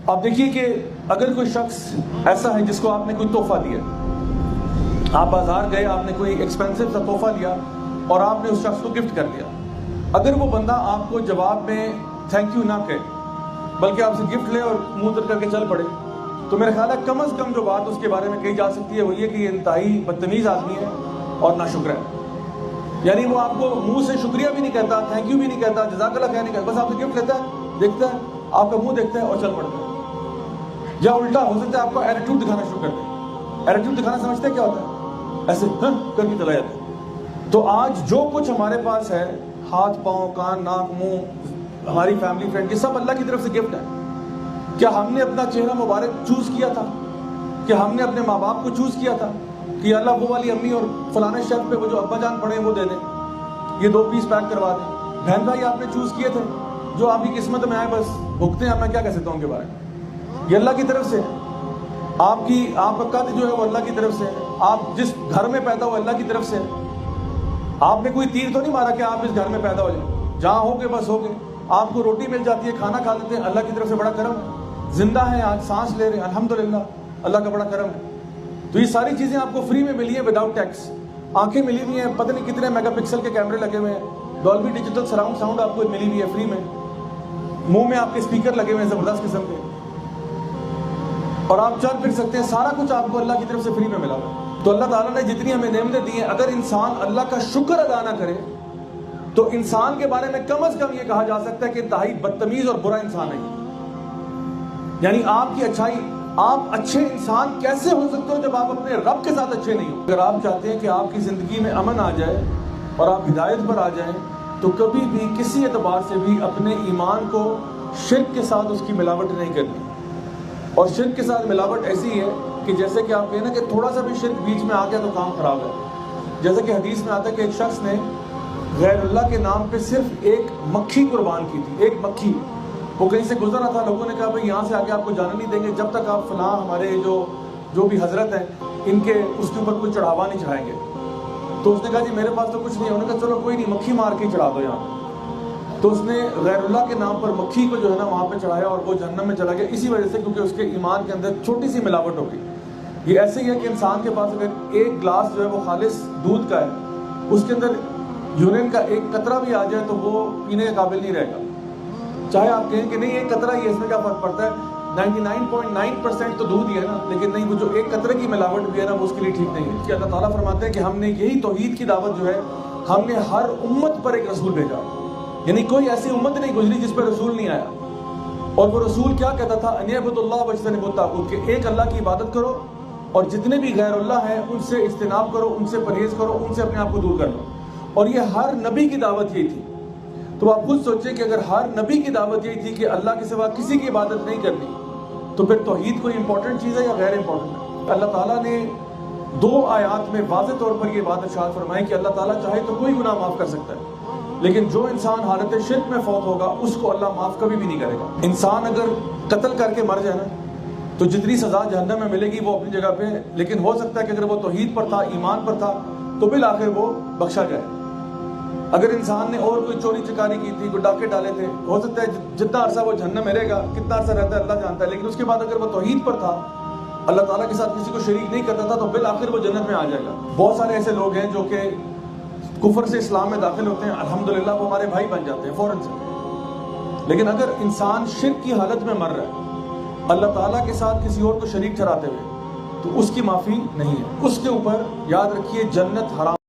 آپ دیکھیے کہ اگر کوئی شخص ایسا ہے جس کو آپ نے کوئی تحفہ دیا، آپ بازار گئے، آپ نے کوئی ایکسپینسو سا تحفہ لیا اور آپ نے اس شخص کو گفٹ کر دیا، اگر وہ بندہ آپ کو جواب میں تھینک یو نہ کہے بلکہ آپ سے گفٹ لے اور منہ تر کر کے چل پڑے، تو میرا خیال ہے کم از کم جو بات اس کے بارے میں کہی جا سکتی ہے وہ یہ کہ یہ انتہائی بدتمیز آدمی ہے اور ناشکر ہے۔ یعنی وہ آپ کو منہ سے شکریہ بھی نہیں کہتا، تھینک یو بھی نہیں کہتا، جزاک اللہ خیر نہیں کہتا، بس آپ سے گفٹ لیتا ہے، دیکھتا ہے، آپ کا منہ دیکھتا ہے اور چل پڑتا ہے۔ یا الٹا ہو سکتا ہے آپ کو ایٹیٹیوڈ دکھانا شروع کر دیں۔ ایٹیٹیوڈ دکھانا سمجھتے ہیں کیا ہوتا ہے؟ ایسے کر کے چلا جاتا ہے۔ تو آج جو کچھ ہمارے پاس ہے، ہاتھ پاؤں کان ناک منہ، ہماری فیملی فرینڈ، یہ سب اللہ کی طرف سے گفٹ ہے۔ کیا ہم نے اپنا چہرہ مبارک چوز کیا تھا؟ کہ ہم نے اپنے ماں باپ کو چوز کیا تھا کہ اللہ وہ والی امی اور فلانے شیلف پہ وہ جو ابا جان پڑے ہیں وہ دے دیں، یہ 2 پیس پیک کروا دیں؟ بہن بھائی آپ نے چوز کیے تھے، جو آپ کی قسمت میں آئے بس بھگتے ہیں، میں کیا کہہ سکتا ہوں ان کے بارے میں؟ یہ اللہ کی طرف سے ہے۔ آپ کا قد جو ہے وہ اللہ کی طرف سے ہے، آپ جس گھر میں پیدا ہو اللہ کی طرف سے ہے۔ آپ نے کوئی تیر تو نہیں مارا کہ آپ اس گھر میں پیدا ہو جائیں، جہاں ہوگے بس ہوگے۔ آپ کو روٹی مل جاتی ہے، کھانا کھا لیتے ہیں، اللہ کی طرف سے بڑا کرم ہے۔ زندہ ہیں آج، سانس لے رہے ہیں، الحمدللہ، اللہ کا بڑا کرم ہے۔ تو یہ ساری چیزیں آپ کو فری میں ملی ہیں وداؤٹ ٹیکس۔ آنکھیں ملی ہوئی ہیں، پتہ نہیں کتنے میگا پکسل کے کیمرے لگے ہوئے ہیں، ڈولبی ڈیجیٹل سراؤنڈ ساؤنڈ آپ کو ملی ہوئی ہے فری میں، منہ میں آپ کے اسپیکر لگے ہوئے ہیں زبردست قسم کے، اور آپ چل پھر سکتے ہیں، سارا کچھ آپ کو اللہ کی طرف سے فری میں ملا ہوا ہے۔ تو اللہ تعالیٰ نے جتنی ہمیں نعمتیں دی ہیں، اگر انسان اللہ کا شکر ادا نہ کرے تو انسان کے بارے میں کم از کم یہ کہا جا سکتا ہے کہ انتہائی بدتمیز اور برا انسان ہے۔ یعنی آپ کی اچھائی، آپ اچھے انسان کیسے ہو سکتے ہو جب آپ اپنے رب کے ساتھ اچھے نہیں ہو؟ اگر آپ چاہتے ہیں کہ آپ کی زندگی میں امن آ جائے اور آپ ہدایت پر آ جائیں تو کبھی بھی کسی اعتبار سے بھی اپنے ایمان کو شرک کے ساتھ اس کی ملاوٹ نہیں کرنی۔ اور شرک کے ساتھ ملاوٹ ایسی ہے کہ جیسے کہ آپ کہیں نا کہ تھوڑا سا بھی شرک بیچ میں آ گیا تو کام خراب ہے۔ جیسے کہ حدیث میں آتا ہے کہ ایک شخص نے غیر اللہ کے نام پہ صرف ایک مکھی قربان کی تھی، ایک مکھی۔ وہ کہیں سے گزر رہا تھا، لوگوں نے کہا بھائی یہاں سے آگے آپ کو جانے نہیں دیں گے جب تک آپ فلاں ہمارے جو بھی حضرت ہیں ان کے اس کے اوپر کوئی چڑھاوا نہیں چڑھائیں گے۔ تو اس نے کہا جی میرے پاس تو کچھ نہیں ہے۔ انہوں نے کہا چلو کوئی نہیں، مکھی مار کے چڑھا دو یہاں۔ تو اس نے غیر اللہ کے نام پر مکھی کو جو ہے نا وہاں پہ چڑھایا اور وہ جہنم میں چلا گیا، اسی وجہ سے کیونکہ اس کے ایمان کے اندر چھوٹی سی ملاوٹ ہو گئی۔ یہ ایسے ہی ہے کہ انسان کے پاس اگر ایک گلاس جو ہے وہ خالص دودھ کا ہے، اس کے اندر یورین کا ایک قطرہ بھی آ جائے تو وہ پینے کے قابل نہیں رہے گا۔ چاہے آپ کہیں کہ نہیں ایک قطرہ ہی ہے، اس میں کیا فرق پڑتا ہے، 99.9% تو دودھ ہی ہے نا، لیکن نہیں، وہ جو ایک قطرے کی ملاوٹ بھی ہے نا وہ اس کے لیے ٹھیک نہیں ہے۔ کہ اللہ تعالیٰ فرماتے ہیں کہ ہم نے یہی توحید کی دعوت جو ہے ہم نے ہر امت پر ایک رسول بھیجا، یعنی کوئی ایسی امت نہیں گزری جس پر رسول نہیں آیا۔ اور وہ رسول کیا کہتا تھا؟ ان اعبدوا اللہ واجتنبوا الطاغوت، کہ ایک اللہ کی عبادت کرو اور جتنے بھی غیر اللہ ہیں ان سے اجتناب کرو، ان سے پرہیز کرو، ان سے اپنے آپ کو دور کر لو۔ اور یہ ہر نبی کی دعوت یہی تھی۔ تو آپ خود سوچیں کہ اگر ہر نبی کی دعوت یہی تھی کہ اللہ کے سوا کسی کی عبادت نہیں کرنی، تو پھر توحید کوئی امپورٹنٹ چیز ہے یا غیر امپورٹنٹ ہے؟ اللہ تعالیٰ نے 2 آیات میں واضح طور پر یہ بات ارشاد فرمائی کہ اللہ تعالیٰ چاہے تو کوئی گناہ معاف کر سکتا ہے، لیکن جو انسان حالت شرک میں فوت ہوگا اس کو اللہ معاف کبھی بھی نہیں کرے گا۔ انسان اگر قتل کر کے مر جائے نا تو جتنی سزا جہنم میں ملے گی وہ اپنی جگہ پہ، لیکن ہو سکتا ہے کہ اگر وہ توحید پر تھا، ایمان پر تھا، تو بالآخر وہ بخشا جائے۔ اگر انسان نے اور کوئی چوری چکاری کی تھی، کوئی ڈاکے ڈالے تھے، ہو سکتا ہے جتنا عرصہ وہ جہنم میں رہے گا، کتنا عرصہ رہتا ہے اللہ جانتا ہے، لیکن اس کے بعد اگر وہ توحید پر تھا، اللہ تعالیٰ کے ساتھ کسی کو شریک نہیں کرتا تھا، تو بالآخر وہ جنت میں آ جائے گا۔ بہت سارے ایسے لوگ ہیں جو کہ کفر سے اسلام میں داخل ہوتے ہیں، الحمدللہ وہ ہمارے بھائی بن جاتے ہیں فوراً سے، لیکن اگر انسان شرک کی حالت میں مر رہا ہے اللہ تعالیٰ کے ساتھ کسی اور کو شریک ٹھہراتے ہوئے، تو اس کی معافی نہیں ہے۔ اس کے اوپر یاد رکھیے جنت حرام